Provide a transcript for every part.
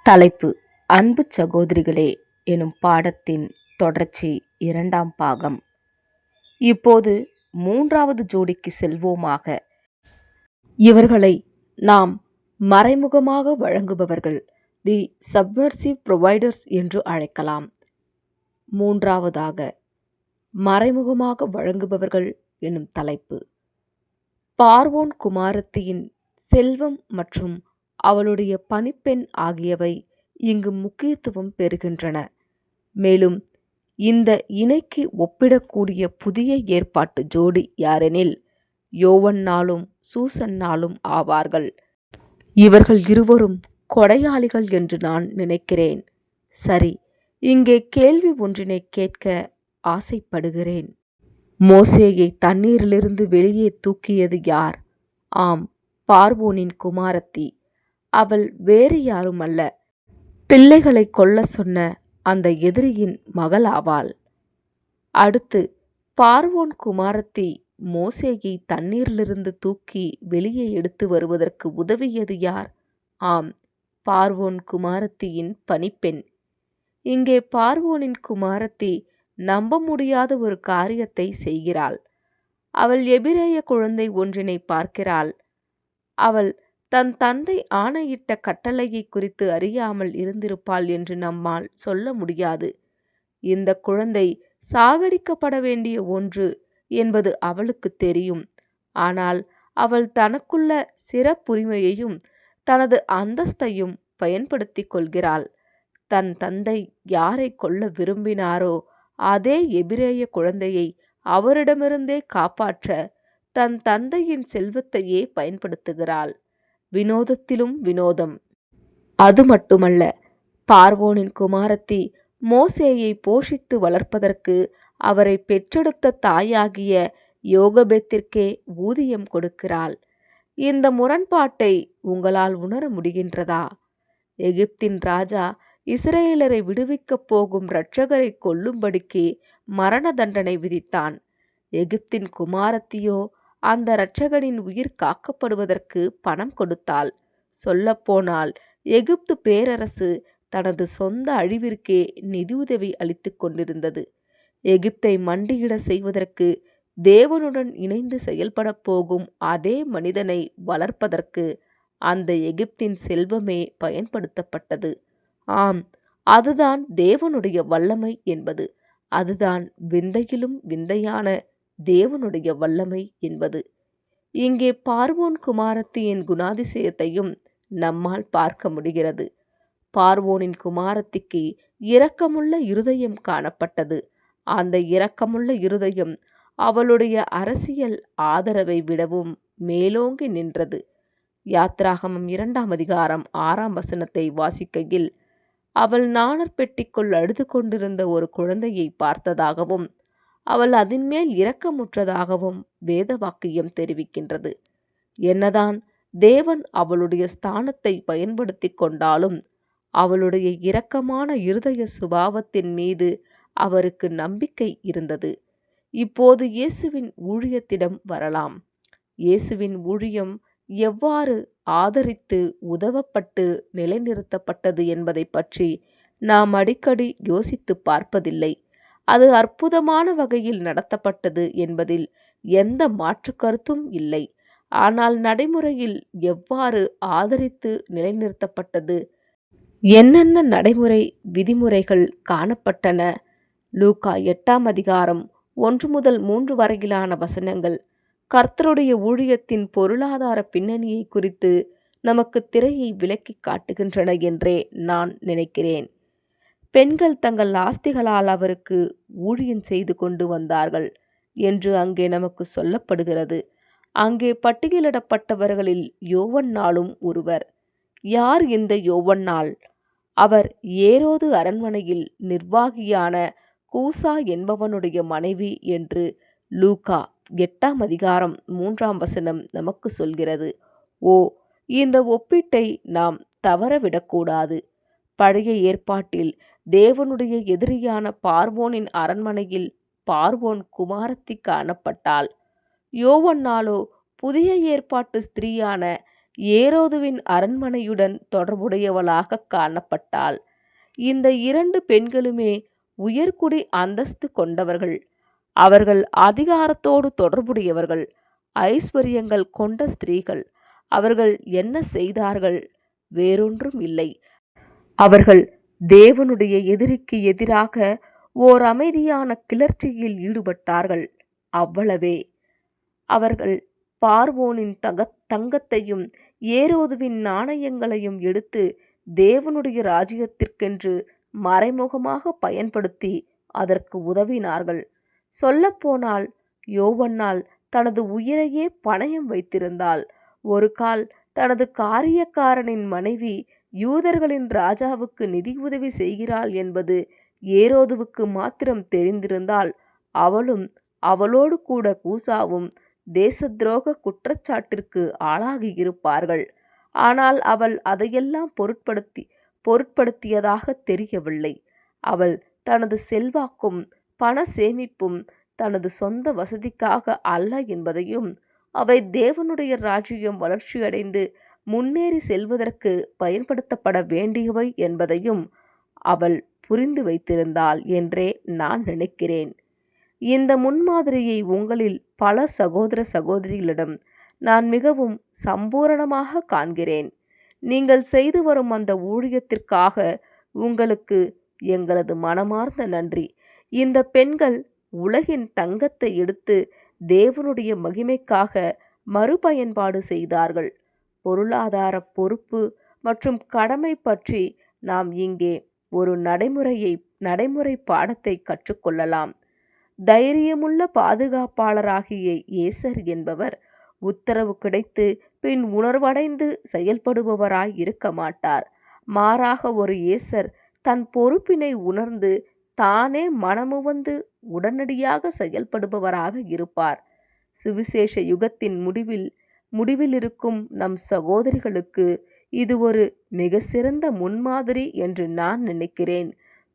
தலைப்பு அன்பு சகோதரிகளே எனும் பாடத்தின் தொடர்ச்சி 2ஆம் பாகம். இப்போது 3வது ஜோடிக்கு செல்வோமாக. இவர்களை நாம் மறைமுகமாக வழங்குபவர்கள், தி சப்மர்சிவ் ப்ரொவைடர்ஸ் என்று அழைக்கலாம். 3வதாக மறைமுகமாக வழங்குபவர்கள் எனும் தலைப்பு. பார்வோன் குமாரத்தியின் செல்வம் மற்றும் அவளுடைய பணிப்பெண் ஆகியவை இங்கு முக்கியத்துவம் பெறுகின்றன. மேலும் இந்த இணைக்கு ஒப்பிடக்கூடிய புதிய ஏற்பாட்டு ஜோடி யாரெனில் யோவன்னாலும் சூசன்னாலும் ஆவார்கள். இவர்கள் இருவரும் கொடையாளிகள் என்று நான் நினைக்கிறேன். சரி, இங்கே கேள்வி ஒன்றினை கேட்க ஆசைப்படுகிறேன். மோசேயை தண்ணீரிலிருந்து வெளியே தூக்கியது யார்? ஆம், பார்வோனின் குமாரத்தி. அவள் வேறு யாருமல்ல, பிள்ளைகளை கொல்ல சொன்ன அந்த எதிரியின் மகளாவாள். அடுத்து, பார்வோன் குமாரத்தி மோசேயை தண்ணீரிலிருந்து தூக்கி வெளியே எடுத்து வருவதற்கு உதவியது யார்? ஆம், பார்வோன் குமாரத்தியின் பணிப்பெண். இங்கே பார்வோனின் குமாரத்தி நம்ப முடியாத ஒரு காரியத்தை செய்கிறாள். அவள் எபிரேய குழந்தை ஒன்றினை பார்க்கிறாள். அவள் தன் தந்தை ஆணையிட்ட கட்டளையை குறித்து அறியாமல் இருந்திருப்பாள் என்று நம்மால் சொல்ல முடியாது. இந்த குழந்தை சாகடிக்கப்பட வேண்டிய ஒன்று என்பது அவளுக்கு தெரியும். ஆனால் அவள் தனக்குள்ள சிறப்புரிமையையும் தனது அந்தஸ்தையும் பயன்படுத்தி கொள்கிறாள். தன் தந்தை யாரை கொல்ல விரும்பினாரோ அதே எபிரேய குழந்தையை அவரிடமிருந்தே காப்பாற்ற தன் தந்தையின் செல்வத்தையே பயன்படுத்துகிறாள். வினோதத்திலும் வினோதம். அது மட்டுமல்ல, பார்வோனின் குமாரத்தி மோசேயை போஷித்து வளர்ப்பதற்கு அவரை பெற்றெடுத்த தாயாகிய யோகபேத்திற்கே ஊதியம் கொடுக்கிறாள். இந்த முரண்பாட்டை உங்களால் உணர முடிகின்றதா? எகிப்தின் ராஜா இஸ்ரேலரை விடுவிக்கப் போகும் இரட்சகரை கொல்லும்படிக்கு மரண தண்டனை விதித்தான். எகிப்தின் குமாரத்தியோ அந்த இரட்சகனின் உயிர் காக்கப்படுவதற்கு பணம் கொடுத்தாள். சொல்லப்போனால் எகிப்து பேரரசு தனது சொந்த அழிவிற்கே நிதியுதவி அளித்து கொண்டிருந்தது. எகிப்தை மண்டியிட செய்வதற்கு தேவனுடன் இணைந்து செயல்பட போகும் அதே மனிதனை வளர்ப்பதற்கு அந்த எகிப்தின் செல்வமே பயன்படுத்தப்பட்டது. ஆம், அதுதான் தேவனுடைய வல்லமை என்பது. அதுதான் விந்தையிலும் விந்தையான தேவனுடைய வல்லமை என்பது. இங்கே பார்வோன் குமாரத்தியின் குணாதிசயத்தையும் நம்மால் பார்க்க முடிகிறது. பார்வோனின் குமாரத்திக்கு இரக்கமுள்ள இருதயம் காணப்பட்டது. அந்த இரக்கமுள்ள இருதயம் அவளுடைய அரசியல் ஆதரவை விடவும் மேலோங்கி நின்றது. யாத்ராகமம் 2ஆம் அதிகாரம் 6ஆம் வசனத்தை வாசிக்கையில், அவள் நாணற் பெட்டிக்குள் அழுது கொண்டிருந்த ஒரு குழந்தையை பார்த்ததாகவும் அவள் அதின்மேல் இரக்கமுற்றதாகவும் வேத வாக்கியம் தெரிவிக்கின்றது. என்னதான் தேவன் அவளுடைய ஸ்தானத்தை பயன்படுத்தி கொண்டாலும் அவளுடைய இரக்கமான இருதய சுபாவத்தின் மீது அவருக்கு நம்பிக்கை இருந்தது. இப்போது இயேசுவின் ஊழியத்திடம் வரலாம். இயேசுவின் ஊழியம் எவ்வாறு ஆதரித்து உதவப்பட்டு நிலைநிறுத்தப்பட்டது என்பதை பற்றி நாம் அடிக்கடி யோசித்து பார்ப்பதில்லை. அது அற்புதமான வகையில் நடத்தப்பட்டது என்பதில் எந்த மாற்று கருத்தும் இல்லை. ஆனால் நடைமுறையில் எவ்வாறு ஆதரித்து நிலைநிறுத்தப்பட்டது? என்னென்ன நடைமுறை விதிமுறைகள் காணப்பட்டன? லூக்கா 8ஆம் அதிகாரம் 1 முதல் 3 வரையிலான வசனங்கள் கர்த்தருடைய ஊழியத்தின் பொருளாதார பின்னணியை குறித்து நமக்கு திரையை விலக்கி காட்டுகின்றன என்றே நான் நினைக்கிறேன். பெண்கள் தங்கள் ஆஸ்திகளால் அவருக்கு ஊழியம் செய்து கொண்டு வந்தார்கள் என்று அங்கே நமக்கு சொல்லப்படுகிறது. அங்கே பட்டியலிடப்பட்டவர்களில் யோவன்னாலும் ஒருவர். யார் இந்த யோவன்னாள்? அவர் ஏரோது அரண்மனையில் நிர்வாகியான கூசா என்பவனுடைய மனைவி என்று லூக்கா 8ஆம் அதிகாரம் 3ஆம் வசனம் நமக்கு சொல்கிறது. ஓ, இந்த ஒப்பீட்டை நாம் தவறவிடக்கூடாது. பழைய ஏற்பாட்டில் தேவனுடைய எதிரியான பார்வோனின் அரண்மனையில் பார்வோன் குமாரத்தி காணப்பட்டாள். யோவன்னாலோ புதிய ஏற்பாட்டு ஸ்திரீயான ஏரோதுவின் அரண்மனையுடன் தொடர்புடையவளாக காணப்பட்டாள். இந்த 2 பெண்களுமே உயர்குடி அந்தஸ்து கொண்டவர்கள். அவர்கள் அதிகாரத்தோடு தொடர்புடையவர்கள், ஐஸ்வர்யங்கள் கொண்ட ஸ்திரீகள். அவர்கள் என்ன செய்தார்கள்? வேறொன்றும் இல்லை. அவர்கள் தேவனுடைய எதிரிக்கு எதிராக ஓர் அமைதியான கிளர்ச்சியில் ஈடுபட்டார்கள். அவ்வளவே. அவர்கள் பார்வோனின் தங்கத்தையும் ஏரோதுவின் நாணயங்களையும் எடுத்து தேவனுடைய ராஜ்யத்திற்கென்று மறைமுகமாக பயன்படுத்தி அதற்கு உதவினார்கள். சொல்லப்போனால் யோவன்னாள் தனது உயிரையே பணயம் வைத்திருந்தாள். ஒரு கால் தனது காரியக்காரனின் மனைவி யூதர்களின் ராஜாவுக்கு நிதியுதவி செய்கிறாள் என்பது ஏரோதுவுக்கு மாத்திரம் தெரிந்திருந்தால் அவளும் அவளோடு கூட கூசாவும் தேசத்துரோக குற்றச்சாட்டிற்கு ஆளாகியிருப்பார்கள். ஆனால் அவள் அதையெல்லாம் பொருட்படுத்தியதாக தெரியவில்லை. அவள் தனது செல்வாக்கும் பண சேமிப்பும் தனது சொந்த வசதிக்காக அல்ல என்பதையும், அவை தேவனுடைய ராஜ்யம் வளர்ச்சியடைந்து முன்னேறி செல்வதற்கு பயன்படுத்தப்பட வேண்டியவை என்பதையும் அவள் புரிந்து வைத்திருந்தாள் என்றே நான் நினைக்கிறேன். இந்த முன்மாதிரியை உங்களில் பல சகோதர சகோதரிகளிடம் நான் மிகவும் சம்பூரணமாக காண்கிறேன். நீங்கள் செய்து வரும் அந்த ஊழியத்திற்காக உங்களுக்கு எங்களது மனமார்ந்த நன்றி. இந்த பெண்கள் உலகின் தங்கத்தை எடுத்து தேவனுடைய மகிமைக்காக மறுபயன்பாடு செய்தார்கள். பொருளாதார பொறுப்பு மற்றும் கடமை பற்றி நாம் இங்கே ஒரு நடைமுறை பாடத்தை கற்றுக்கொள்ளலாம். தைரியமுள்ள பாதுகாப்பாளராகிய ஏசர் என்பவர் உத்தரவு கிடைத்து பின் உணர்வடைந்து செயல்படுபவராய் இருக்க மாட்டார். மாறாக ஒரு ஏசர் தன் பொறுப்பினை உணர்ந்து தானே மனமுவந்து உடனடியாக செயல்படுபவராக இருப்பார். சுவிசேஷ யுகத்தின் முடிவில் இருக்கும் நம் சகோதரிகளுக்கு இது ஒரு மிக சிறந்த முன்மாதிரி என்று நான் நினைக்கிறேன்.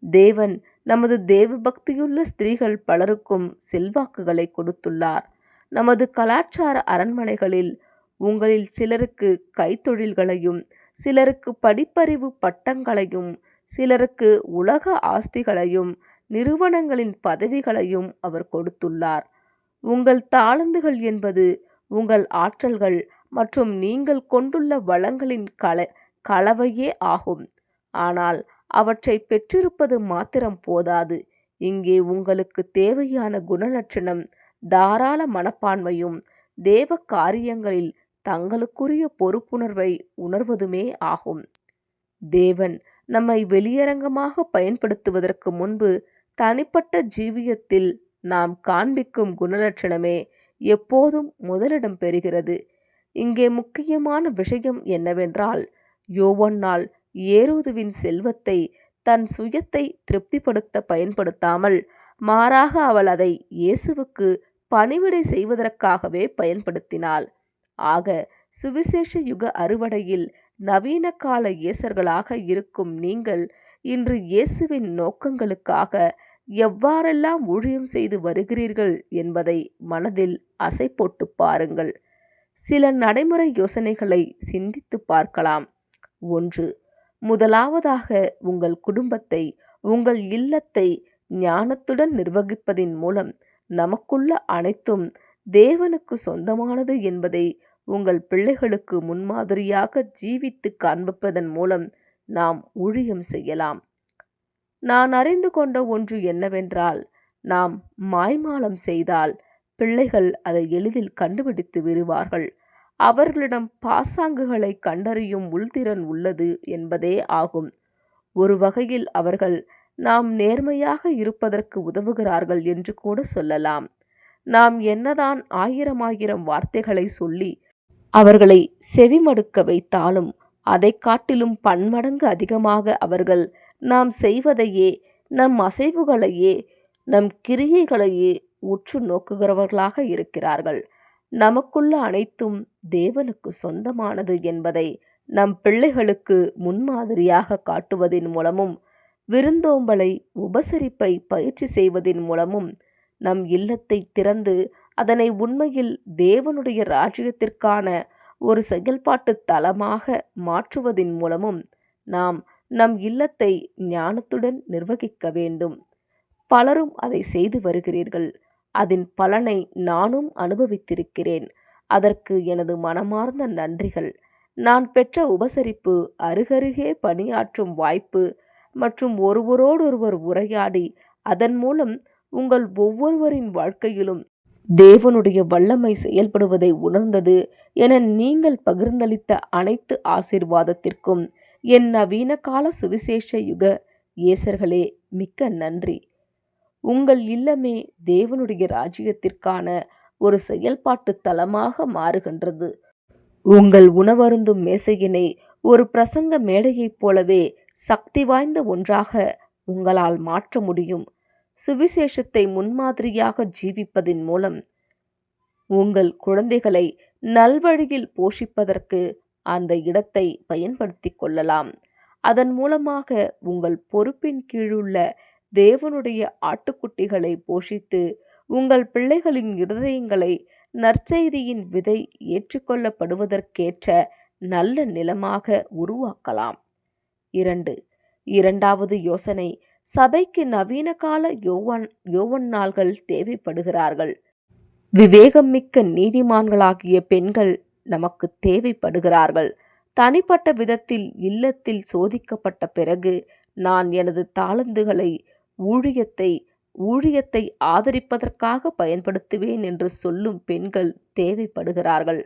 தேவன் நமது தேவபக்தியுள்ள ஸ்திரீகள் பலருக்கும் செல்வாக்குகளை கொடுத்துள்ளார். நமது கலாச்சார அரண்மனைகளில் உங்களில் சிலருக்கு கைத்தொழில்களையும், சிலருக்கு படிப்பறிவு பட்டங்களையும், சிலருக்கு உலக ஆஸ்திகளையும், நிறுவனங்களின் பதவிகளையும் அவர் கொடுத்துள்ளார். உங்கள் தாளந்துகள் என்பது உங்கள் ஆற்றல்கள் மற்றும் நீங்கள் கொண்டுள்ள வளங்களின் கலவையே ஆகும். ஆனால் அவற்றை பெற்றிருப்பது மாத்திரம் போதாது. இங்கே உங்களுக்கு தேவையான குணலட்சணம் தாராள மனப்பான்மையும் தேவ காரியங்களில் தங்களுக்குரிய பொறுப்புணர்வை உணர்வதுமே ஆகும். தேவன் நம்மை வெளியரங்கமாக பயன்படுத்துவதற்கு முன்பு தனிப்பட்ட ஜீவியத்தில் நாம் காண்பிக்கும் குணலட்சணமே எப்போதும் முதலிடம் பெறுகிறது. இங்கே முக்கியமான விஷயம் என்னவென்றால், யோவன்னாள் ஏரோதுவின் செல்வத்தை தன் சுயத்தை திருப்திப்படுத்த பயன்படுத்தாமல், மாறாக அவள் அதை இயேசுவுக்கு பணிவிடை செய்வதற்காகவே பயன்படுத்தினாள். ஆக சுவிசேஷ யுக அறுவடையில் நவீன கால இயேசர்களாக இருக்கும் நீங்கள் இன்று இயேசுவின் நோக்கங்களுக்காக எவ்வாறெல்லாம் ஊழியம் செய்து வருகிறீர்கள் என்பதை மனதில் அசை போட்டு பாருங்கள். சில நடைமுறை யோசனைகளை சிந்தித்து பார்க்கலாம். 1. முதலாவதாக உங்கள் குடும்பத்தை, உங்கள் இல்லத்தை ஞானத்துடன் நிர்வகிப்பதின் மூலம் நமக்குள்ள அனைத்தும் தேவனுக்கு சொந்தமானது என்பதை உங்கள் பிள்ளைகளுக்கு முன்மாதிரியாக ஜீவித்து காண்பிப்பதன் மூலம் நாம் ஊழியம் செய்யலாம். நான் அறிந்து கொண்ட ஒன்று என்னவென்றால், நாம் மாய்மாலம் செய்தால் பிள்ளைகள் அதை எளிதில் கண்டுபிடித்து விடுவார்கள். அவர்களிடம் பாசாங்குகளை கண்டறியும் உள்திறன் உள்ளது என்பதே ஆகும். ஒரு வகையில் அவர்கள் நாம் நேர்மையாக இருப்பதற்கு உதவுகிறார்கள் என்று கூட சொல்லலாம். நாம் என்னதான் ஆயிரம் வார்த்தைகளை சொல்லி அவர்களை செவிமடுக்க வைத்தாலும் அதை காட்டிலும் பன்மடங்கு அதிகமாக அவர்கள் நாம் செய்வதையே, நம் அசைவுகளையே, நம் கிரியைகளையே உற்று நோக்குகிறவர்களாக இருக்கிறார்கள். நமக்குள்ள அனைத்தும் தேவனுக்கு சொந்தமானது என்பதை நம் பிள்ளைகளுக்கு முன்மாதிரியாக காட்டுவதன் மூலமும், விருந்தோம்பலை, உபசரிப்பை பயிற்சி செய்வதன் மூலமும், நம் இல்லத்தை திறந்து அதனை உண்மையில் தேவனுடைய ராஜ்யத்திற்கான ஒரு செயல்பாட்டு தளமாக மாற்றுவதின் மூலமும் நாம் நம் இல்லத்தை ஞானத்துடன் நிர்வகிக்க வேண்டும். பலரும் அதை செய்து வருகிறீர்கள். அதன் பலனை நானும் அனுபவித்திருக்கிறேன். அதற்கு எனது மனமார்ந்த நன்றிகள். நான் பெற்ற உபசரிப்பு, அருகருகே பணியாற்றும் வாய்ப்பு மற்றும் ஒருவரோடொருவர் உரையாடி அதன் மூலம் உங்கள் ஒவ்வொருவரின் வாழ்க்கையிலும் தேவனுடைய வல்லமை செயல்படுவதை உணர்ந்தது என நீங்கள் பகிர்ந்தளித்த அனைத்து ஆசீர்வாதத்திற்கும் என் நவீன கால சுவிசேஷ யுக இயேசர்களே மிக்க நன்றி. உங்கள் இல்லமே தேவனுடைய ராஜ்யத்திற்கான ஒரு செயல்பாட்டு தளமாக மாறுகின்றது. உங்கள் உணவருந்தும் மேசையினை ஒரு பிரசங்க மேடையைப் போலவே சக்தி வாய்ந்த ஒன்றாக உங்களால் மாற்ற முடியும். சுவிசேஷத்தை முன்மாதிரியாக ஜீவிப்பதின் மூலம் உங்கள் குழந்தைகளை நல்வழியில் போஷிப்பதற்கு அந்த இடத்தை பயன்படுத்தி கொள்ளலாம். அதன் மூலமாக உங்கள் பொறுப்பின் கீழுள்ள தேவனுடைய ஆட்டுக்குட்டிகளை போஷித்து உங்கள் பிள்ளைகளின் இருதயங்களை நற்செய்தியின் விதை ஏற்றுக்கொள்ளப்படுவதற்கேற்ற நல்ல நிலமாக உருவாக்கலாம். 2. இரண்டாவது யோசனை, சபைக்கு நவீன கால யோவன்னாள்கள் தேவைப்படுகிறார்கள். விவேகம் மிக்க நீதிமான்களாகிய பெண்கள் நமக்கு தேவைப்படுகிறார்கள். தனிப்பட்ட விதத்தில் இல்லத்தில் சோதிக்கப்பட்ட பிறகு நான் எனது தாளந்துகளை ஊழியத்தை ஆதரிப்பதற்காக பயன்படுத்துவேன் என்று சொல்லும் பெண்கள் தேவைப்படுகிறார்கள்.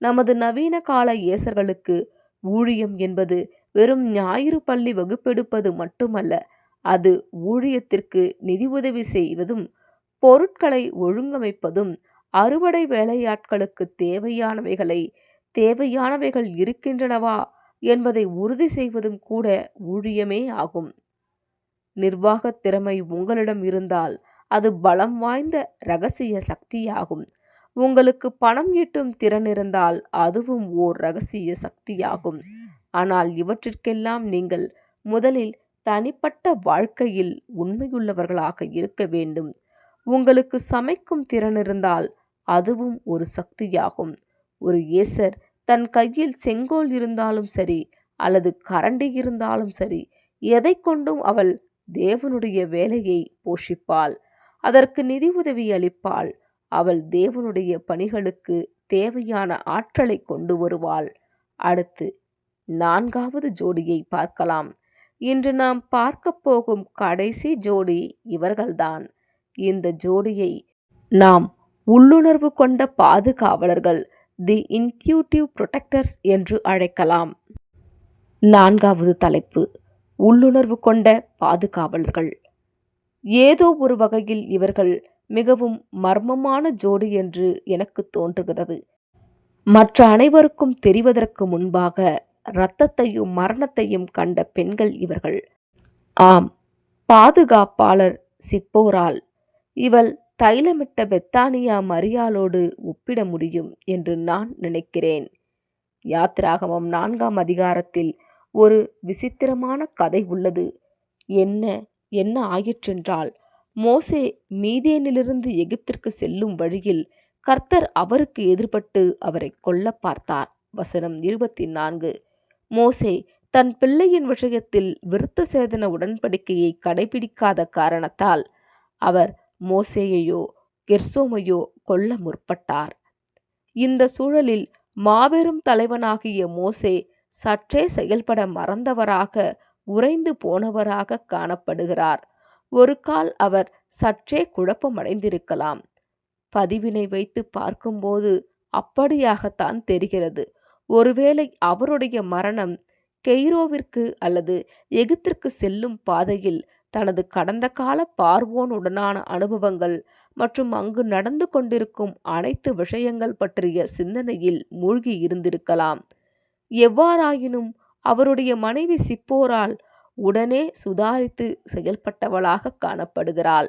நமது நவீன கால இயேசர்களுக்கு ஊழியம் என்பது வெறும் ஞாயிறு பள்ளி வகுப்பெடுப்பது மட்டுமல்ல. அது ஊழியத்திற்கு நிதி உதவி செய்வதும், பொருட்களை ஒழுங்கமைப்பதும், அறுவடை வேலையாட்களுக்கு தேவையானவைகள் இருக்கின்றனவா என்பதை உறுதி செய்வதும் கூட ஊழியமே ஆகும். நிர்வாகத் திறமை உங்களிடம் இருந்தால் அது பலம் வாய்ந்த இரகசிய சக்தியாகும். உங்களுக்கு பணம் ஈட்டும் திறன் இருந்தால் அதுவும் ஓர் இரகசிய சக்தியாகும். ஆனால் இவற்றிற்கெல்லாம் நீங்கள் முதலில் தனிப்பட்ட வாழ்க்கையில் உண்மையுள்ளவர்களாக இருக்க வேண்டும். உங்களுக்கு சமைக்கும் திறன் இருந்தால் அதுவும் ஒரு சக்தியாகும். ஒரு இயேசர் தன் கையில் செங்கோல் இருந்தாலும் சரி அல்லது கரண்டி இருந்தாலும் சரி, எதை கொண்டும் அவள் தேவனுடைய வேலையை போஷிப்பாள். அதற்கு நிதி உதவி அளிப்பாள். அவள் தேவனுடைய பணிகளுக்கு தேவையான ஆற்றலை கொண்டு வருவாள். அடுத்து 4வது ஜோடியை பார்க்கலாம். இன்று நாம் பார்க்க போகும் கடைசி ஜோடி இவர்கள்தான். இந்த ஜோடியை நாம் உள்ளுணர்வு கொண்ட பாதுகாவலர்கள், தி இன்ட்யூட்டிவ் புரொடெக்டர்ஸ் என்று அழைக்கலாம். 4வது தலைப்பு, உள்ளுணர்வு கொண்ட பாதுகாவலர்கள். ஏதோ ஒரு வகையில் இவர்கள் மிகவும் மர்மமான ஜோடி என்று எனக்கு தோன்றுகிறது. மற்ற அனைவருக்கும் தெரிவதற்கு முன்பாக இரத்தத்தையும் மரணத்தையும் கண்ட பெண்கள் இவர்கள். ஆம், பாதுகாப்பாளர் சிப்போராள். இவள் தைலமிட்ட பெத்தானியா மரியாளோடு ஒப்பிட முடியும் என்று நான் நினைக்கிறேன். யாத்திராகமம் 4ஆம் அதிகாரத்தில் ஒரு விசித்திரமான கதை உள்ளது. என்ன ஆயிற்றென்றால், மோசே மீதேனிலிருந்து எகிப்திற்கு செல்லும் வழியில் கர்த்தர் அவருக்கு எதிர்பட்டு அவரை கொல்ல பார்த்தார். வசனம் 24. மோசே தன் பிள்ளையின் விஷயத்தில் விருத்த சேதன உடன்படிக்கையை கடைபிடிக்காத காரணத்தால் அவர் மோசேயையோ கெர்சோமையோ கொல்ல முற்பட்டார். இந்த சூழலில் மாபெரும் தலைவனாகிய மோசே சற்றே செயல்பட மறந்தவராக, உறைந்து போனவராக காணப்படுகிறார். ஒரு கால் அவர் சற்றே குழப்பமடைந்திருக்கலாம். பதிவினை வைத்து பார்க்கும்போது அப்படியாகத்தான் தெரிகிறது. ஒருவேளை அவருடைய மரணம் கெய்ரோவிற்கு அல்லது எகிப்திற்கு செல்லும் பாதையில் தனது கடந்த கால பார்வோனுடனான அனுபவங்கள் மற்றும் அங்கு நடந்து கொண்டிருக்கும் அனைத்து விஷயங்கள் பற்றிய சிந்தனையில் மூழ்கி இருந்திருக்கலாம். எவ்வாறாயினும் அவருடைய மனைவி சிப்போரால் உடனே சுதாரித்து செயல்பட்டவளாக காணப்படுகிறாள்.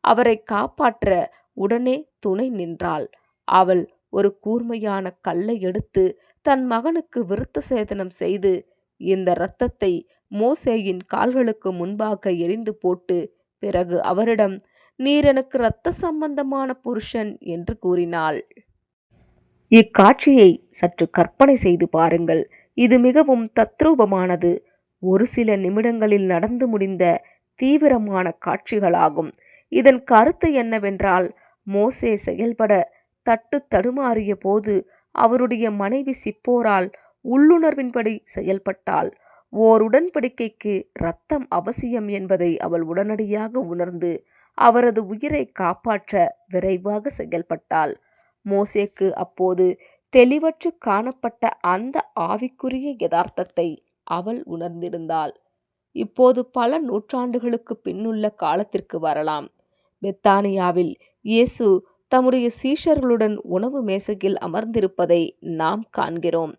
அவரை காப்பாற்ற உடனே துணை நின்றாள். அவள் ஒரு கூர்மையான கல்லை எடுத்து தன் மகனுக்கு விருத்த சேதனம் செய்து இந்த இரத்தத்தை மோசேயின் கால்களுக்கு முன்பாக எறிந்து போட்டு பிறகு அவரிடம், நீர் எனக்கு இரத்த சம்பந்தமான புருஷன் என்று கூறினாள். இக்காட்சியை சற்று கற்பனை செய்து பாருங்கள். இது மிகவும் தத்ரூபமானது. ஒரு சில நிமிடங்களில் நடந்து முடிந்த தீவிரமான காட்சிகளாகும். இதன் கருத்து என்னவென்றால், மோசே செயல்பட தடுமாறிய போது அவருடைய மனைவி சிப்போரால் உள்ளுணர்வின்படி செயல்பட்டாள். ஓர் உடன்படிக்கைக்கு இரத்தம் அவசியம் என்பதை அவள் உடனடியாக உணர்ந்து அவரது உயிரை காப்பாற்ற விரைவாக செயல்பட்டாள். மோசேக்கு அப்போது தெளிவற்று காணப்பட்ட அந்த ஆவிக்குரிய யதார்த்தத்தை அவள் உணர்ந்திருந்தாள். இப்போது பல நூற்றாண்டுகளுக்கு பின்னுள்ள காலத்திற்கு வரலாம். பெத்தானியாவில் இயேசு தம்முடைய சீஷர்களுடன் உணவு மேசையில் அமர்ந்திருப்பதை நாம் காண்கிறோம்.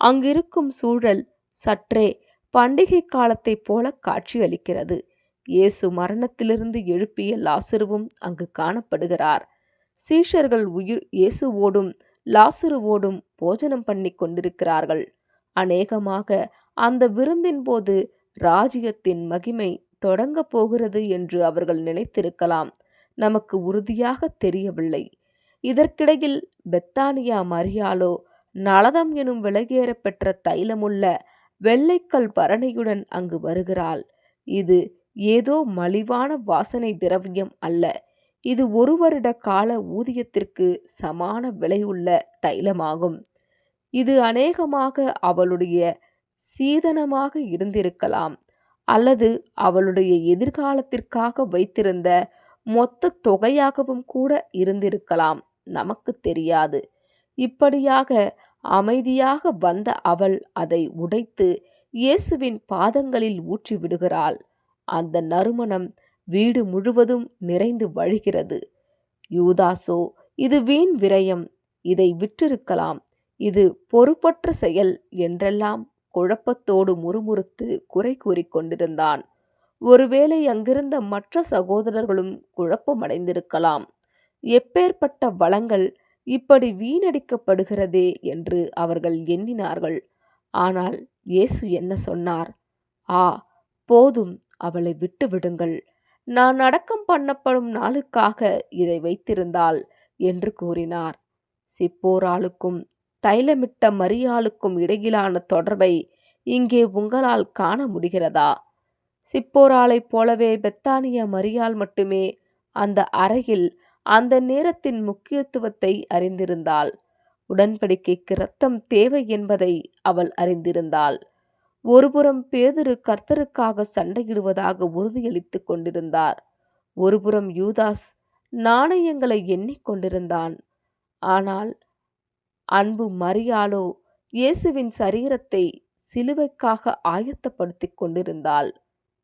அங்கிருக்கும் சூழல் சற்றே பண்டிகை காலத்தைப் போல காட்சியளிக்கிறது. இயேசு மரணத்திலிருந்து எழுப்பிய லாசருவும் அங்கு காணப்படுகிறார். சீஷர்கள் இயேசுவோடும் லாசருவோடும் போஜனம் பண்ணி கொண்டிருக்கிறார்கள். அநேகமாக அந்த விருந்தின் போது ராஜ்யத்தின் மகிமை தொடங்கப் போகிறது என்று அவர்கள் நினைத்திருக்கலாம். நமக்கு உறுதியாக தெரியவில்லை. இதற்கிடையில் பெத்தானியா மரியாளோ நளதம் எனும் விலையேற பெற்ற தைலமுள்ள வெள்ளைக்கல் பரணியுடன் அங்கு வருகிறாள். இது ஏதோ மலிவான வாசனை திரவியம் அல்ல. இது 1 வருட கால ஊதியத்திற்கு சமான விலையுள்ள தைலமாகும். இது அநேகமாக அவளுடைய சீதனமாக இருந்திருக்கலாம், அல்லது அவளுடைய எதிர்காலத்திற்காக வைத்திருந்த மொத்த தொகையாகவும் கூட இருந்திருக்கலாம். நமக்கு தெரியாது. இப்படியாக அமைதியாக வந்த அவள் அதை உடைத்து இயேசுவின் பாதங்களில் ஊற்றி விடுகிறாள். அந்த நறுமணம் வீடு முழுவதும் நிறைந்து வழிகிறது. யூதாசோ, இது வீண் விரயம், இதை விற்றிருக்கலாம், இது பொறுப்பற்ற செயல் என்றெல்லாம் குழப்பத்தோடு முறுமுறுத்து குறை கூறிக்கொண்டிருந்தான். ஒருவேளை அங்கிருந்த மற்ற சகோதரர்களும் குழப்பமடைந்திருக்கலாம். எப்பேற்பட்ட வளங்கள் இப்படி வீணடிக்கப்படுகிறதே என்று அவர்கள் எண்ணினார்கள். ஆனால் இயேசு என்ன சொன்னார்? ஆ, போதும், அவளை விட்டு விடுங்கள். நான் அடக்கம் பண்ணப்படும் நாளுக்காக இதை வைத்திருந்தாள் என்று கூறினார். சிப்போராளுக்கும் தைலமிட்ட மரியாளுக்கும் இடையிலான தொடர்பை இங்கே உங்களால் காண முடிகிறதா? சிப்போராளைப் போலவே பெத்தானியா மரியாள் மட்டுமே அந்த அறையில் அந்த நேரத்தின் முக்கியத்துவத்தை அறிந்திருந்தாள். உடன்படிக்கைக்கு இரத்தம் தேவை என்பதை அவள் அறிந்திருந்தாள். ஒருபுறம் பேதுரு கர்த்தருக்காக சண்டையிடுவதாக உறுதியளித்துக் கொண்டிருந்தார். ஒருபுறம் யூதாஸ் நாணயங்களை எண்ணிக்கொண்டிருந்தான். ஆனால் அன்பு மரியாளோ இயேசுவின் சரீரத்தை சிலுவைக்காக ஆயத்தப்படுத்திக் கொண்டிருந்தாள்.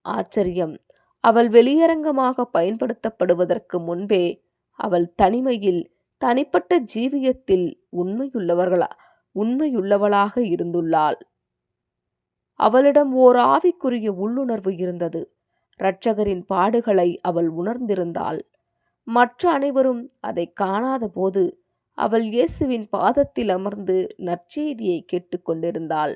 ஆச்சரியம், அவள் வெளியரங்கமாக பயன்படுத்தப்படுவதற்கு முன்பே அவள் தனிமையில் தனிப்பட்ட ஜீவியத்தில் உண்மையுள்ளவளாக இருந்துள்ளாள். அவளிடம் ஓர் ஆவிக்குரிய உள்ளுணர்வு இருந்தது. இரட்சகரின் பாடுகளை அவள் உணர்ந்திருந்தாள். மற்ற அனைவரும் அதை காணாத போது அவள் இயேசுவின் பாதத்தில் அமர்ந்து நற்செய்தியை கேட்டுக்கொண்டிருந்தாள்.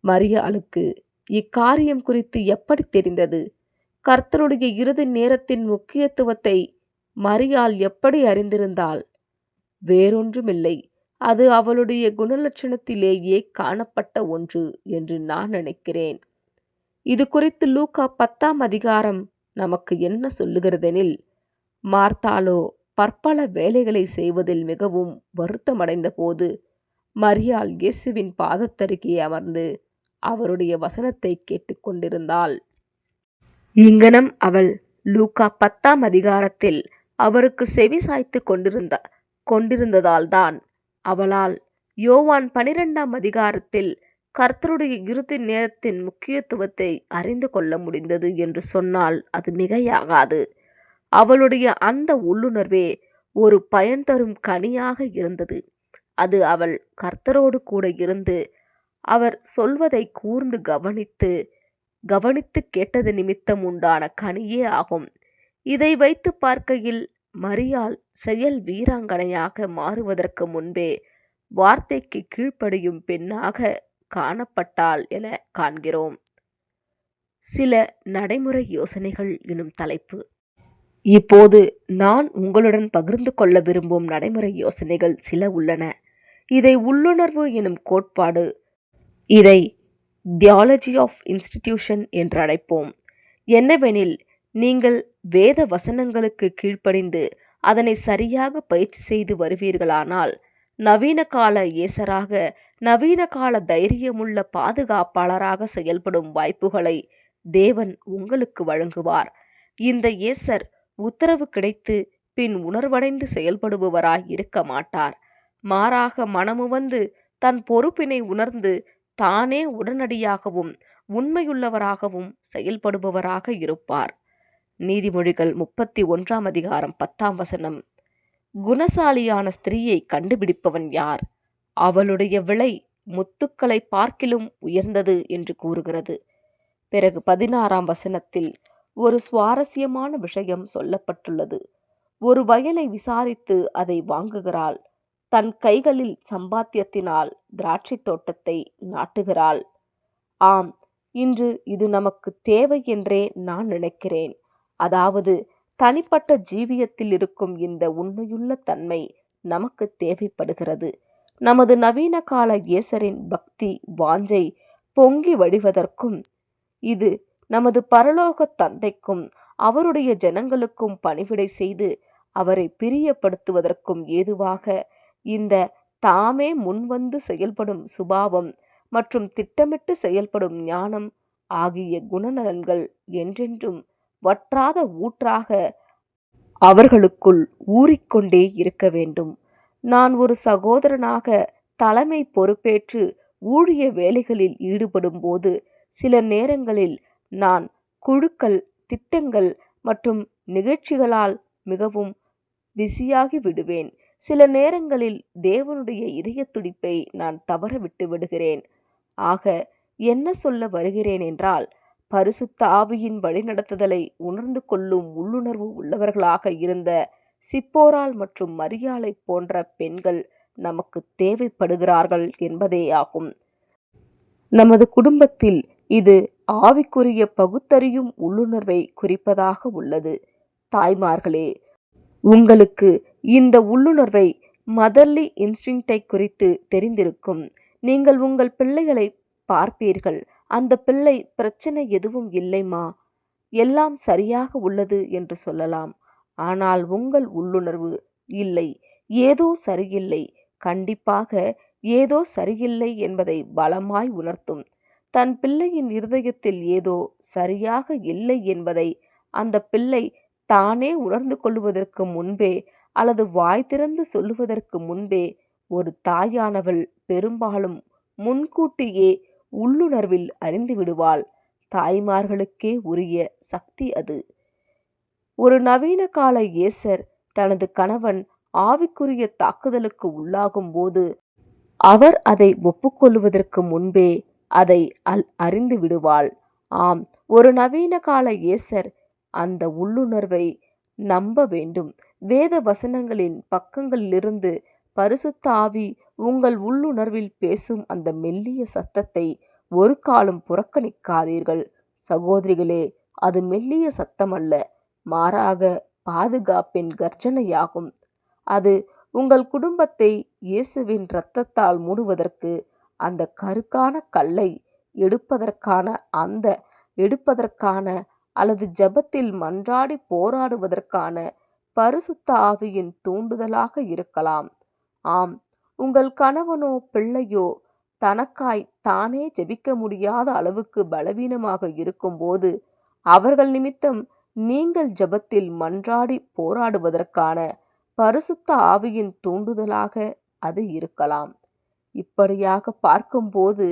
மரியாளுக்கு இக்காரியம் குறித்து எப்படி தெரிந்தது? கர்த்தருடைய இறுதி நேரத்தின் முக்கியத்துவத்தை மரியாள் எப்படி அறிந்திருந்தாள்? வேறொன்றுமில்லை, அது அவளுடைய குணலட்சணத்திலேயே காணப்பட்ட ஒன்று என்று நான் நினைக்கிறேன். இது குறித்து லூக்கா 10ஆம் அதிகாரம் நமக்கு என்ன சொல்லுகிறதெனில், மார்த்தாளோ பற்பல வேலைகளை செய்வதில் மிகவும் வருத்தமடைந்த போது மரியாள் இயேசுவின் பாதத்தருகே அமர்ந்து அவருடைய வசனத்தை கேட்டுக்கொண்டிருந்தாள். இங்கனம் அவள் லூக்கா 10ஆம் அதிகாரத்தில் அவருக்கு செவி சாய்த்து கொண்டிருந்ததால்தான் அவளால் யோவான் 12ஆம் அதிகாரத்தில் கர்த்தருடைய இறுதி நேரத்தின் முக்கியத்துவத்தை அறிந்து கொள்ள முடிந்தது என்று சொன்னால் அது மிகையாகாது. அவளுடைய அந்த உள்ளுணர்வே ஒரு பயன் தரும் கனியாக இருந்தது. அது அவள் கர்த்தரோடு கூட இருந்து அவர் சொல்வதை கூர்ந்து கவனித்து கேட்டது நிமித்தம் உண்டான கனியே ஆகும். இதை வைத்து பார்க்கையில் மரியாள் செயல் வீராங்கனையாக மாறுவதற்கு முன்பே வார்த்தைக்கு கீழ்ப்படியும் பெண்ணாக காணப்பட்டாள் என காண்கிறோம். சில நடைமுறை யோசனைகள் எனும் தலைப்பு. இப்போது நான் உங்களுடன் பகிர்ந்து கொள்ள விரும்பும் நடைமுறை யோசனைகள் சில உள்ளன. இதை உள்ளுணர்வு எனும் கோட்பாடு, இதை தியாலஜி ஆஃப் இன்ஸ்டிடியூஷன் என்று அழைப்போம். என்னவெனில், நீங்கள் வேத வசனங்களுக்கு கீழ்ப்படிந்து அதனை சரியாக பயிற்சி செய்து வருவீர்களானால், நவீன கால இயேசராக, நவீன கால தைரியமுள்ள பாதுகாப்பாளராக செயல்படும் வாய்ப்புகளை தேவன் உங்களுக்கு வழங்குவார். இந்த இயேசர் உத்தரவு கிடைத்து பின் உணர்வடைந்து செயல்படுபவராய் இருக்க மாட்டார். மாறாக மனமுவந்து தன் பொறுப்பினை உணர்ந்து தானே உடனடியாகவும் உண்மையுள்ளவராகவும் செயல்படுபவராக இருப்பார். நீதிமொழிகள் 31:10. குணசாலியான ஸ்திரீயை கண்டுபிடிப்பவன் யார்? அவளுடைய விலை முத்துக்களை பார்க்கிலும் உயர்ந்தது என்று கூறுகிறது. பிறகு 16 ஒரு சுவாரஸ்யமான விஷயம் சொல்லப்பட்டுள்ளது. ஒரு வயலை விசாரித்து அதை வாங்குகிறாள். தன் கைகளில் சம்பாத்தியத்தினால் திராட்சை தோட்டத்தை நாட்டுகிறாள். ஆம், இன்று இது நமக்கு தேவை என்றே நான் நினைக்கிறேன். அதாவது, தனிப்பட்ட ஜீவியத்தில் இருக்கும் இந்த உண்மையுள்ள தன்மை நமக்கு தேவைப்படுகிறது. நமது நவீன கால இயேசரின் பக்தி வாஞ்சை பொங்கி வழிவதற்கும், இது நமது பரலோக தந்தைக்கும் அவருடைய ஜனங்களுக்கும் பணிவிடை செய்து அவரை பிரியப்படுத்துவதற்கும் ஏதுவாக இந்த தாமே முன்வந்து செயல்படும் சுபாவம் மற்றும் திட்டமிட்டு செயல்படும் ஞானம் ஆகிய குணநலன்கள் என்றென்றும் வற்றாத ஊற்றாக அவர்களுக்குள் ஊறிக்கொண்டே இருக்க வேண்டும். நான் ஒரு சகோதரனாக தலைமை பொறுப்பேற்று ஊழிய வேலைகளில் ஈடுபடும் போது சில நேரங்களில் நான் குழுக்கள், திட்டங்கள் மற்றும் நிகழ்ச்சிகளால் மிகவும் பிஸியாகி விடுவேன். சில நேரங்களில் தேவனுடைய இதய துடிப்பை நான் தவற விட்டு விடுகிறேன். ஆக என்ன சொல்ல வருகிறேன் என்றால், பரிசுத்த ஆவியின் வழிநடத்துதலை உணர்ந்து கொள்ளும் உள்ளுணர்வு உள்ளவர்களாக இருந்த சிப்போராள் மற்றும் மரியாளை போன்ற பெண்கள் நமக்கு தேவைப்படுகிறார்கள் என்பதேயாகும். நமது குடும்பத்தில் இது ஆவிக்குரிய பகுத்தறியும் உள்ளுணர்வை குறிப்பதாக உள்ளது. தாய்மார்களே, உங்களுக்கு இந்த உள்ளுணர்வை, மதர்லி இன்ஸ்டிங்க்டை குறித்து தெரிந்திருக்கும். நீங்கள் உங்கள் பிள்ளைகளை பார்ப்பீர்கள். அந்த பிள்ளை பிரச்சனை எதுவும் இல்லைம்மா, எல்லாம் சரியாக உள்ளது என்று சொல்லலாம். ஆனால் உங்கள் உள்ளுணர்வு இல்லை, ஏதோ சரியில்லை, கண்டிப்பாக ஏதோ சரியில்லை என்பதை பலமாய் உணர்த்தும். தன் பிள்ளையின் இருதயத்தில் ஏதோ சரியாக இல்லை என்பதை அந்த பிள்ளை தானே உணர்ந்து கொள்வதற்கு முன்பே அல்லது வாய் திறந்து சொல்லுவதற்கு முன்பே ஒரு தாயானவள் பெரும்பாலும் முன்கூட்டியே உள்ளுணர்வில் அறிந்து விடுவாள். தாய்மார்களுக்கே உரிய சக்தி அது. ஒரு நவீன கால இயேசர் தனது கணவன் ஆவிக்குரிய தாக்குதலுக்கு உள்ளாகும் போது அவர் அதை ஒப்புக்கொள்வதற்கு முன்பே அதை அறிந்து விடுவாள். ஆம், ஒரு நவீன கால இயேசர் அந்த உள்ளுணர்வை நம்ப வேண்டும். வேத வசனங்களின் பக்கங்களிலிருந்து பரிசுத்த ஆவி உங்கள் உள்ளுணர்வில் பேசும் அந்த மெல்லிய சத்தத்தை ஒரு காலம் புறக்கணிக்காதீர்கள். சகோதரிகளே, அது மெல்லிய சத்தமல்ல, மாறாக பாதுகாப்பின் கர்ஜனையாகும். அது உங்கள் குடும்பத்தை இயேசுவின் இரத்தத்தால் மூடுவதற்கு, அந்த கருக்கான கல்லை எடுப்பதற்கான அல்லது ஜெபத்தில் மன்றாடி போராடுவதற்கான பரிசுத்த ஆவியின் தூண்டுதலாக இருக்கலாம். ஆம், உங்கள் கணவனோ பிள்ளையோ தனக்காய் தானே ஜெபிக்க முடியாத அளவுக்கு பலவீனமாக இருக்கும்போது அவர்கள் நிமித்தம் நீங்கள் ஜெபத்தில் மன்றாடி போராடுவதற்கான பரிசுத்த ஆவியின் தூண்டுதலாக அது இருக்கலாம். இப்படியாக பார்க்கும்போது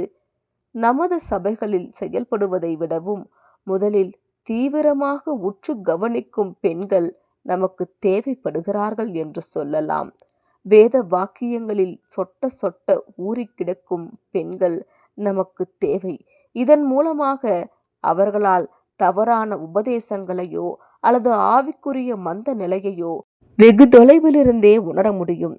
நமது சபைகளில் செயல்படுவதை விடவும் முதலில் தீவிரமாக உற்று கவனிக்கும் பெண்கள் நமக்கு தேவைப்படுகிறார்கள் என்று சொல்லலாம். வேத வாக்கியங்களில் சொட்ட சொட்ட ஊறி கிடக்கும் பெண்கள் நமக்கு தேவை. இதன் மூலமாக அவர்களால் தவறான உபதேசங்களையோ அல்லது ஆவிக்குரிய மந்த நிலையையோ வெகு தொலைவிலிருந்தே உணர முடியும்.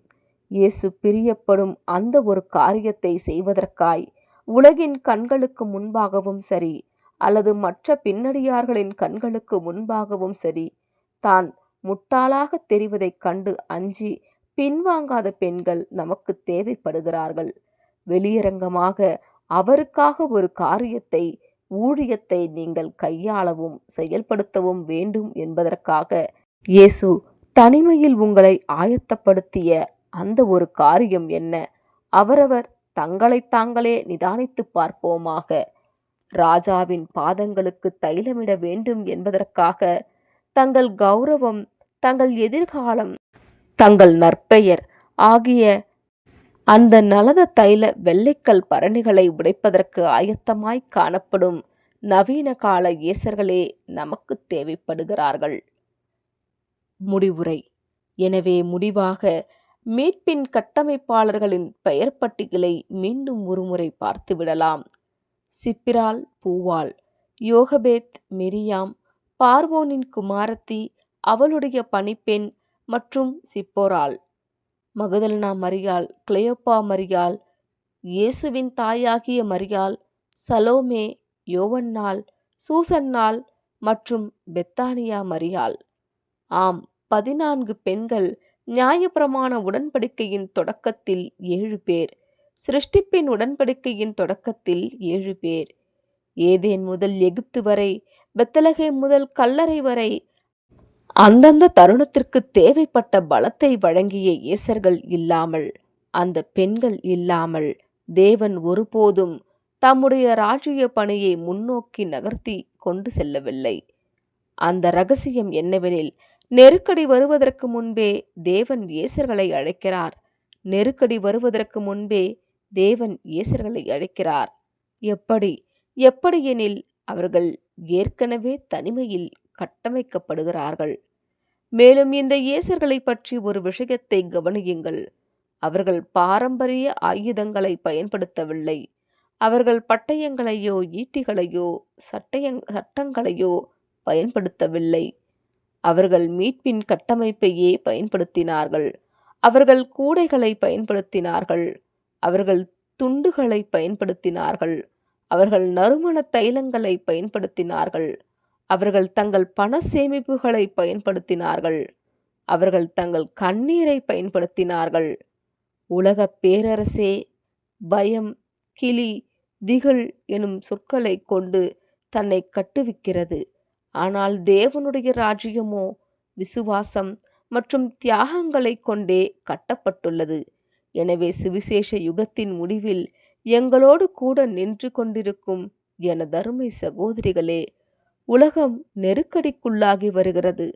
இயேசு பிரியப்படும் அந்த ஒரு காரியத்தை செய்வதற்காய் உலகின் கண்களுக்கு முன்பாகவும் சரி, அல்லது மற்ற பின்னடியார்களின் கண்களுக்கு முன்பாகவும் சரி, தான் முட்டாளாக தெரிவதைக் கண்டு அஞ்சி பின்வாங்காத பெண்கள் நமக்கு தேவைப்படுகிறார்கள். வெளியரங்கமாக அவருக்காக ஒரு காரியத்தை, ஊழியத்தை நீங்கள் கையாளவும் செயல்படுத்தவும் வேண்டும் என்பதற்காக இயேசு தனிமையில் உங்களை ஆயத்தப்படுத்திய அந்த ஒரு காரியம் என்ன? அவரவர் தங்களைத் தாங்களே நிதானித்துப் பார்ப்போமாக. ராஜாவின் பாதங்களுக்கு தைலமிட வேண்டும் என்பதற்காக தங்கள் கௌரவம், தங்கள் எதிர்காலம், தங்கள் நற்பெயர் ஆகிய அந்த நலத தைல வெள்ளைக்கல் பரணிகளை உடைப்பதற்கு ஆயத்தமாய் காணப்படும் நவீன கால இயேசர்களே நமக்கு தேவைப்படுகிறார்கள். முடிவுரை. எனவே முடிவாக மீட்பின் கட்டமைப்பாளர்களின் பெயர் பட்டியலை மீண்டும் ஒருமுறை பார்த்துவிடலாம். சிப்பிராள் பூவாள், யோகபேத் மிரியாம், பார்வோனின் குமாரத்தி, அவளுடைய பணிப்பெண் மற்றும் சிப்போராள், மகதலேனா மரியாள், கிளெயோப்பா மரியாள், இயேசுவின் தாயாகிய மரியாள், சலோமே, யோவன்னாள், சூசன்னாள் மற்றும் பெத்தானியா மரியாள். ஆம், 14 பெண்கள் நியாயப்பிரமாண உடன்படிக்கையின் தொடக்கத்தில் 7 பேர், சிருஷ்டிப்பின் உடன்படிக்கையின் தொடக்கத்தில் 7 பேர், ஏதேன் முதல் எகிப்து வரை, பெத்லகேம் முதல் கல்லறை வரை அந்தந்த தருணத்திற்கு தேவைப்பட்ட பலத்தை வழங்கிய இயேசர்கள் இல்லாமல், அந்த பெண்கள் இல்லாமல் தேவன் ஒருபோதும் தம்முடைய ராஜ்ய பணியை முன்னோக்கி நகர்த்தி கொண்டு செல்லவில்லை. அந்த ரகசியம் என்னவெனில், நெருக்கடி வருவதற்கு முன்பே தேவன் இயேசர்களை அழைக்கிறார். நெருக்கடி வருவதற்கு முன்பே தேவன் இயேசர்களை அழைக்கிறார். எப்படி? எப்படியெனில், அவர்கள் ஏற்கனவே தனிமையில் கட்டமைக்கப்படுகிறார்கள். மேலும் இந்த இயேசர்களை பற்றி ஒரு விஷயத்தை கவனியுங்கள். அவர்கள் பாரம்பரிய ஆயுதங்களை பயன்படுத்தவில்லை. அவர்கள் பட்டயங்களையோ ஈட்டிகளையோ சட்டங்களையோ பயன்படுத்தவில்லை. அவர்கள் மீட்பின் கட்டமைப்பையே பயன்படுத்தினார்கள். அவர்கள் கூடைகளை பயன்படுத்தினார்கள். அவர்கள் துண்டுகளை பயன்படுத்தினார்கள். அவர்கள் நறுமண தைலங்களை பயன்படுத்தினார்கள். அவர்கள் தங்கள் பண சேமிப்புகளை பயன்படுத்தினார்கள். அவர்கள் தங்கள் கண்ணீரை பயன்படுத்தினார்கள். உலக பேரரசே பயம், கிளி, திகில் எனும் சொற்களை கொண்டு தன்னை கட்டுவிக்கிறது. ஆனால் தேவனுடைய ராஜ்யமோ விசுவாசம் மற்றும் தியாகங்களை கொண்டே கட்டப்பட்டுள்ளது. எனவே சுவிசேஷ யுகத்தின் முடிவில் எங்களோடு கூட நின்று கொண்டிருக்கும் எனதருமை சகோதரிகளே, உலகம் நெருக்கடிக்குள்ளாகி வருகிறது.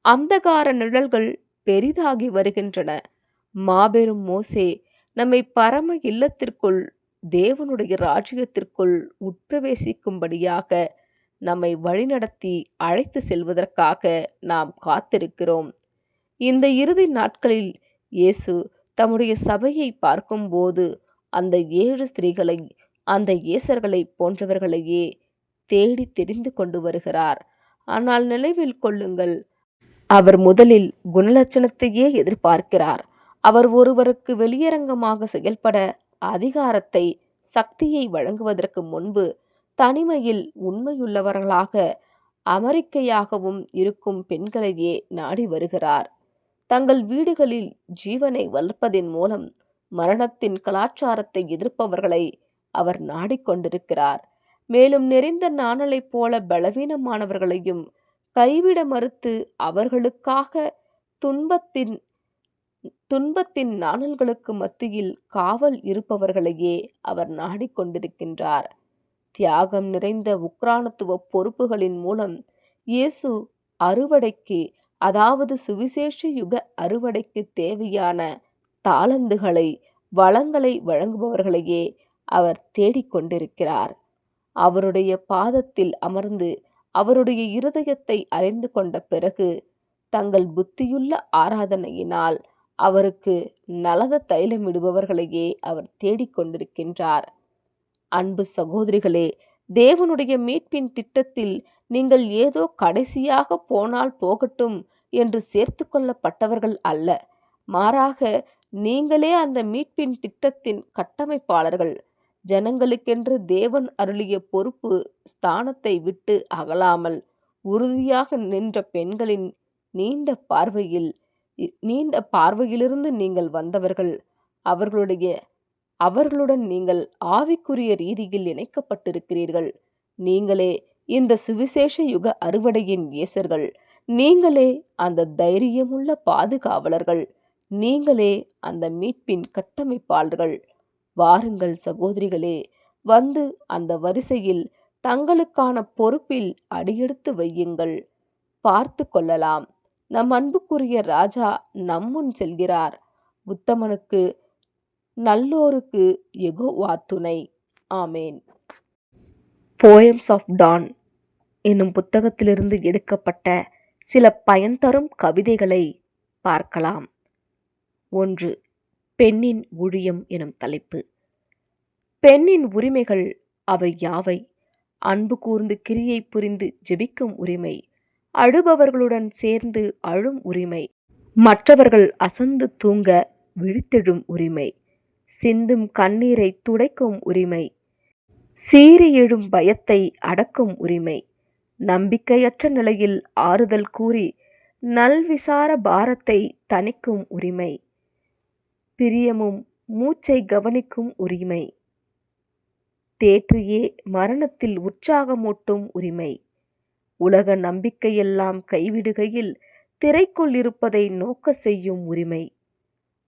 அந்தகார நிழல்கள் பெரிதாகி வருகின்றன. மாபெரும் மோசே நம்மை பரம இல்லத்திற்குள், தேவனுடைய ராஜ்யத்திற்குள் உட்பிரவேசிக்கும்படியாக நம்மை வழிநடத்தி அழைத்து செல்வதற்காக நாம் காத்திருக்கிறோம். இந்த இறுதி நாட்களில் இயேசு தம்முடைய சபையை பார்க்கும்போது அந்த 7 ஸ்திரீகளை, அந்த இயேசர்களை போன்றவர்களையே தேடி தெரிந்து கொண்டு வருகிறார். ஆனால் நினைவில் கொள்ளுங்கள், அவர் முதலில் குணலட்சணத்தையே எதிர்பார்க்கிறார். அவர் ஒருவருக்கு வெளியரங்கமாக செயல்பட அதிகாரத்தை, சக்தியை வழங்குவதற்கு முன்பு தனிமையில் உண்மையுள்ளவர்களாக, அமெரிக்கையாகவும் இருக்கும் பெண்களையே நாடி வருகிறார். தங்கள் வீடுகளில் ஜீவனை வளர்ப்பதின் மூலம் மரணத்தின் கலாச்சாரத்தை எதிர்ப்பவர்களை அவர் நாடிக்கொண்டிருக்கிறார். மேலும் நெறிந்த நாணலைப் போல பலவீனமானவர்களையும் கைவிட மறுத்து அவர்களுக்காக துன்பத்தின் நாணல்களுக்கு மத்தியில் காவல் இருப்பவர்களையே அவர் நாடிக்கொண்டிருக்கின்றார். தியாகம் நிறைந்த உக்ரானத்துவ பொறுப்புகளின் மூலம் இயேசு அறுவடைக்கு, அதாவது சுவிசேஷ யுக அறுவடைக்கு தேவையான தாளந்துகளை, வளங்களை வழங்குபவர்களையே அவர் தேடிக்கொண்டிருக்கிறார். அவருடைய பாதத்தில் அமர்ந்து அவருடைய இருதயத்தை அறிந்து கொண்ட பிறகு தங்கள் புத்தியுள்ள ஆராதனையினால் அவருக்கு நலத தைலமிடுபவர்களையே அவர் தேடிக்கொண்டிருக்கின்றார். அன்பு சகோதரிகளே, தேவனுடைய மீட்பின் திட்டத்தில் நீங்கள் ஏதோ கடைசியாக போனால் போகட்டும் என்று சேர்த்து கொள்ளப்பட்டவர்கள் அல்ல. மாறாக நீங்களே அந்த மீட்பின் திட்டத்தின் கட்டமைப்பாளர்கள். ஜனங்களுக்கென்று தேவன் அருளிய பொறுப்பு ஸ்தானத்தை விட்டு அகலாமல் உறுதியாக நின்ற பெண்களின் நீண்ட பார்வையில் நீண்ட பார்வையிலிருந்து நீங்கள் வந்தவர்கள். அவர்களுடன் நீங்கள் ஆவிக்குரிய ரீதியில் இணைக்கப்பட்டிருக்கிறீர்கள். நீங்களே இந்த சுவிசேஷ யுக அறுவடையின் நேசர்கள். நீங்களே அந்த தைரியமுள்ள பாதுகாவலர்கள். நீங்களே அந்த மீட்பின் கட்டமைப்பாளர்கள். வாருங்கள் சகோதரிகளே, வந்து அந்த வரிசையில் தங்களுக்கான பொறுப்பில் அடியெடுத்து வையுங்கள். பார்த்து கொள்ளலாம். நம் அன்புக்குரிய ராஜா நம்முன் செல்கிறார். உத்தமனுக்கு நல்லோருக்கு யெகோவா துணை. ஆமேன். போயம்ஸ் ஆஃப் டான் என்னும் புத்தகத்திலிருந்து எடுக்கப்பட்ட சில பயன் தரும் கவிதைகளை பார்க்கலாம். 1. பெண்ணின் ஊழியம் எனும் தலைப்பு. பெண்ணின் உரிமைகள் அவை யாவை? அன்பு கூர்ந்து கிரியை புரிந்து ஜெபிக்கும் உரிமை, அழுபவர்களுடன் சேர்ந்து அழும் உரிமை, மற்றவர்கள் அசந்து தூங்க விழித்தெழும் உரிமை, சிந்தும் கண்ணீரை துடைக்கும் உரிமை, சீறி எழும் பயத்தை அடக்கும் உரிமை, நம்பிக்கையற்ற நிலையில் ஆறுதல் கூறி நல்விசார பாரத்தை தணிக்கும் உரிமை, பிரியமும் மூச்சை கவனிக்கும் உரிமை, தேற்றியே மரணத்தில் உற்சாகமூட்டும் உரிமை, உலக நம்பிக்கையெல்லாம் கைவிடுகையில் திரைக்குள் இருப்பதை நோக்க செய்யும் உரிமை,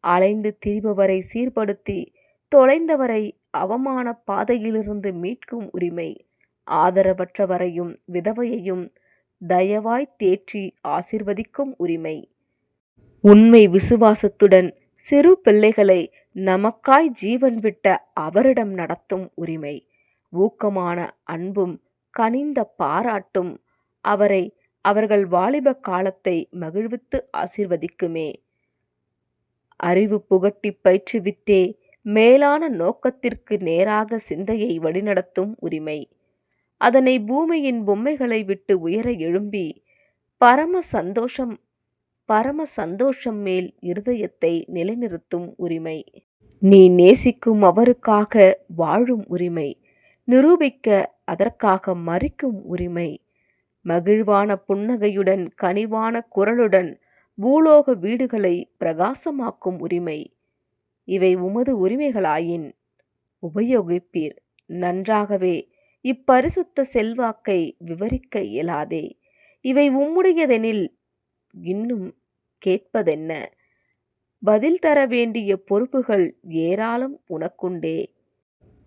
அலைந்து திரிபவரை சீர்படுத்தி தொலைந்தவரை அவமான பாதையிலிருந்து மீட்கும் உரிமை, ஆதரவற்றவரையும் விதவையையும் தயவாய் தேற்றி ஆசிர்வதிக்கும் உரிமை, உண்மை விசுவாசத்துடன் சிறு பிள்ளைகளை நமக்காய் ஜீவன் விட்ட அவரிடம் நடத்தும் உரிமை, ஊக்கமான அன்பும் கனிந்த பாராட்டும் அவரை அவர்கள் வாலிப காலத்தை மகிழ்வித்து ஆசிர்வதிக்குமே, அறிவு புகட்டி பயிற்றுவித்தே மேலான நோக்கத்திற்கு நேராக சிந்தையை வழிநடத்தும் உரிமை, அதனை பூமியின் பொம்மைகளை விட்டு உயர எழும்பி பரம சந்தோஷம் மேல் இருதயத்தை நிலைநிறுத்தும் உரிமை, நீ நேசிக்கும் அவருக்காக வாழும் உரிமை, நிரூபிக்க அதற்காக மரிக்கும் உரிமை, மகிழ்வான புன்னகையுடன் கனிவான குரலுடன் பூலோக வீடுகளை பிரகாசமாக்கும் உரிமை. இவை உமது உரிமைகளாயின் உபயோகிப்பீர். நன்றாகவே இப்பரிசுத்த செல்வாக்கை விவரிக்க இயலாதே. இவை உம்முடையதெனில் இன்னும் கேட்பதென்ன? பதில் தர வேண்டிய பொறுப்புகள் ஏராளம் உனக்குண்டே.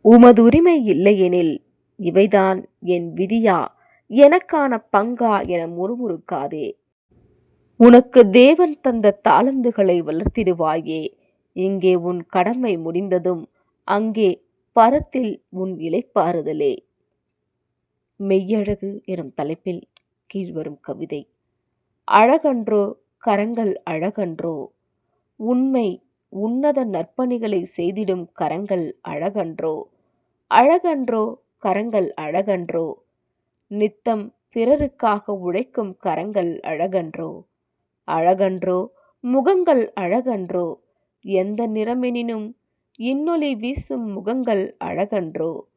உமது உரிமை இல்லையெனில் இவைதான் என் விதியா, எனக்கான பங்கா என முறுமுறுக்காதே. உனக்கு தேவன் தந்த தாளந்துகளை வளர்த்திடுவாயே. இங்கே உன் கடமை முடிந்ததும் அங்கே பரத்தில் உன் இளைப்பாறுதலே. மெய்யழகு எனும் தலைப்பில் கீழ்வரும் கவிதை. அழகன்றோ கரங்கள் அழகன்றோ, உண்மை உன்னத நற்பணிகளை செய்திடும் கரங்கள் அழகன்றோ, அழகன்றோ கரங்கள் அழகன்றோ, நித்தம் பிறருக்காக உழைக்கும் கரங்கள் அழகன்றோ, அழகன்றோ முகங்கள் அழகன்றோ, எந்த நிறமெனினும் இன்னொளி வீசும் முகங்கள் அழகன்றோ,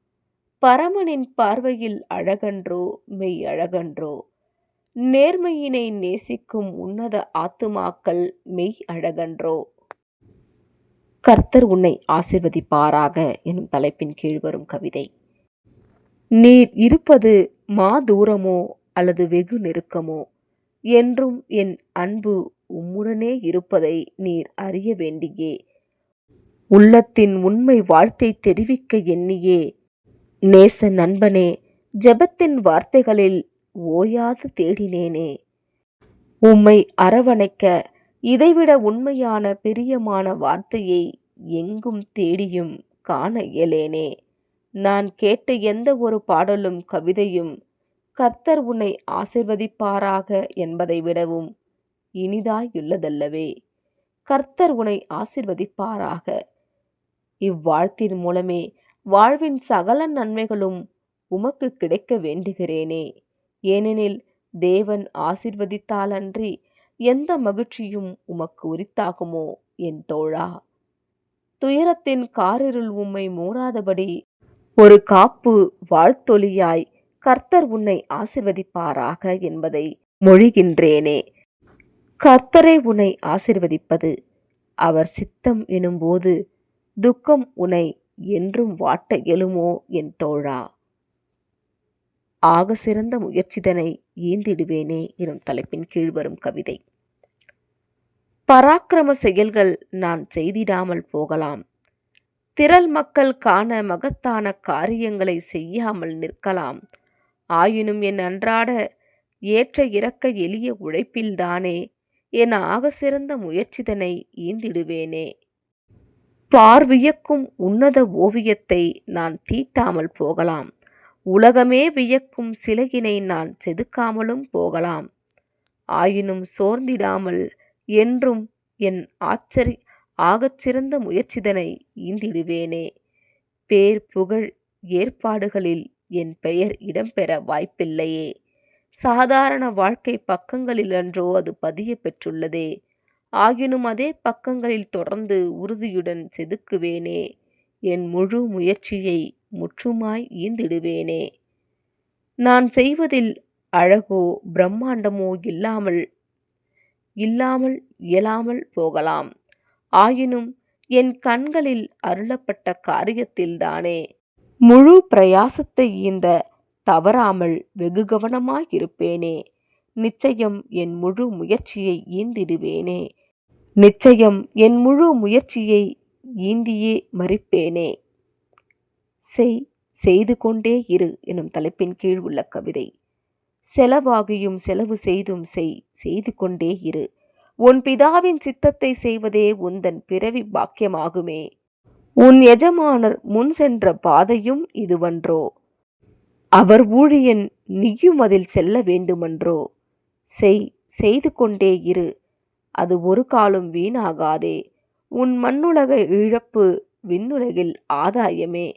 பரமனின் பார்வையில் அழகன்றோ மெய் அழகன்றோ, நேர்மையினை நேசிக்கும் உன்னத ஆத்துமாக்கள் மெய் அழகன்றோ. கர்த்தர் உன்னை ஆசீர்வதிப்பாராக எனும் தலைப்பின் கீழ் வரும் கவிதை. நீர் இருப்பது தூரமோ அல்லது வெகு நெருக்கமோ, என்றும் என் அன்பு உம்முடனே இருப்பதை நீர் அறிய வேண்டியே. உள்ளத்தின் உண்மை வாழ்த்தை தெரிவிக்க எண்ணியே, நேச நண்பனே, ஜெபத்தின் வார்த்தைகளில் ஓயாது தேடினேனே. உம்மை அரவணைக்க இதைவிட உண்மையான பிரியமான வார்த்தையை எங்கும் தேடியும் காண இயலேனே. நான் கேட்ட எந்த ஒரு பாடலும் கவிதையும் கர்த்தர் உன்னை ஆசீர்வதிப்பாராக என்பதை விடவும் இனிதாயுள்ளதல்லவே. கர்த்தர் உன்னை ஆசீர்வதிப்பாராக. இவ்வாழ்த்தின் மூலமே வாழ்வின் சகல நன்மைகளும் உமக்கு கிடைக்க வேண்டுகிறேனே. ஏனெனில் தேவன் ஆசீர்வதித்தாலன்றி எந்த மகிழ்ச்சியும் உமக்கு உரித்தாகுமோ என் தோழா. துயரத்தின் காரிருள் உம்மை மூடாதபடி ஒரு காப்பு வாழ்த்தொலியாய் கர்த்தர் உன்னை ஆசீர்வதிப்பாராக என்பதை மொழிகின்றேனே. கர்த்தரே உன்னை ஆசீர்வதிப்பது அவர் சித்தம் எனும்போது துக்கம் உன்னை என்றும் வாட்ட எழுமோ என் தோழா. ஆக சிறந்த முயற்சிதனை ஈந்திடுவேனே எனும் தலைப்பின் கீழ் வரும் கவிதை. பராக்கிரம செயல்கள் நான் செய்திடாமல் போகலாம். திரள் மக்கள் காண மகத்தான காரியங்களை செய்யாமல் நிற்கலாம். ஆயினும் என் அன்றாட ஏற்ற இறக்க எளிய உழைப்பில்தானே என் ஆக சிறந்த முயற்சிதனை ஈந்திடுவேனே. பார்வியக்கும் உன்னத ஓவியத்தை நான் தீட்டாமல் போகலாம். உலகமே வியக்கும் சிலையினை நான் செதுக்காமலும் போகலாம். ஆயினும் சோர்ந்திடாமல் என்றும் என் ஆகச்சிறந்த முயற்சிதனை ஈந்திடுவேனே. பேர் புகழ் ஏற்பாடுகளில் என் பெயர் இடம்பெற வாய்ப்பில்லையே. சாதாரண வாழ்க்கை பக்கங்களில் அன்றோ அது பதிய பெற்றுள்ளதே. ஆயினும் அதே பக்கங்களில் தொடர்ந்து உறுதியுடன் செதுக்குவேனே. என் முழு முயற்சியை முற்றுமாய் ஈந்திடுவேனே. நான் செய்வதில் அழகோ பிரம்மாண்டமோ இல்லாமல் இயலாமல் போகலாம். ஆயினும் என் கண்களில் அருளப்பட்ட காரியத்தில்தானே முழு பிரயாசத்தை ஈந்த தவறாமல் வெகு கவனமாயிருப்பேனே. நிச்சயம் என் முழு முயற்சியை ஈந்திடுவேனே. நிச்சயம் என் முழு முயற்சியை ஈந்தியே மறிப்பேனே. செய்து கொண்டே இரு எனும் தலைப்பின் கீழ் உள்ள கவிதை. செலவாகியும் செலவு செய்தும் செய்து கொண்டே இரு. உன் பிதாவின் சித்தத்தை செய்வதே உந்தன் பிறவி பாக்கியமாகுமே. உன் எஜமானர் முன் சென்ற பாதையும் இதுவன்றோ. அவர் ஊழியன் நீயும் அதில் செல்ல வேண்டுமன்றோ. செய்து கொண்டே இரு. அது ஒரு காலும் வீணாகாதே. உன் மண்ணுலக இழப்பு விண்ணுலகில் ஆதாயமே.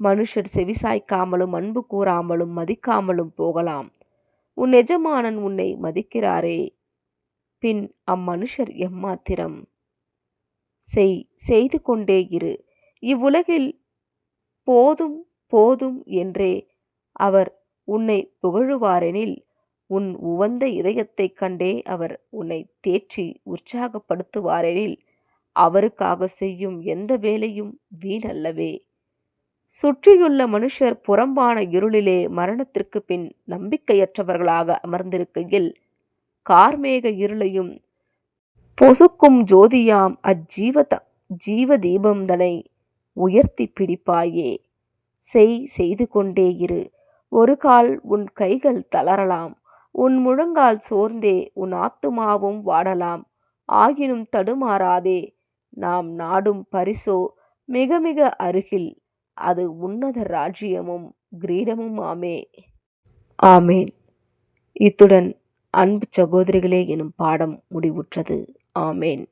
மனுஷர் செவிசாய்க்காமலும் அன்பு கூறாமலும் மதிக்காமலும் போகலாம். உன் எஜமானன் உன்னை மதிக்கிறாரே, பின் அம்மனுஷர் எம்மாத்திரம். செய்து கொண்டே இரு. இவ்வுலகில் போதும் போதும் என்றே அவர் உன்னை புகழுவாரெனில் உன் உவந்த இதயத்தைக் கண்டே அவர் உன்னை தேற்றி உற்சாகப்படுத்துவாரெனில் அவருக்காக செய்யும் எந்த வேலையும் வீணல்லவே. சுற்றியுள்ள மனுஷர் புறம்பான இருளிலே மரணத்திற்கு பின் நம்பிக்கையற்றவர்களாக அமர்ந்திருக்கையில் கார்மேக இருளையும் பொசுக்கும் ஜோதியாம் ஜீவ தீபம்தனை உயர்த்தி பிடிப்பாயே. செய்து கொண்டே இரு. ஒரு கால் உன் கைகள் தளரலாம். உன் முழங்கால் சோர்ந்தே உன் ஆத்துமாவும் வாடலாம். ஆயினும் தடுமாறாதே. நாம் நாடும் பரிசோ மிக மிக அருகில். அது உன்னத ராஜ்யமும் கிரீடமும் ஆமே. ஆமேன். இத்துடன் அன்பு சகோதரிகளே எனும் பாடம் முடிவுற்றது. ஆமேன்.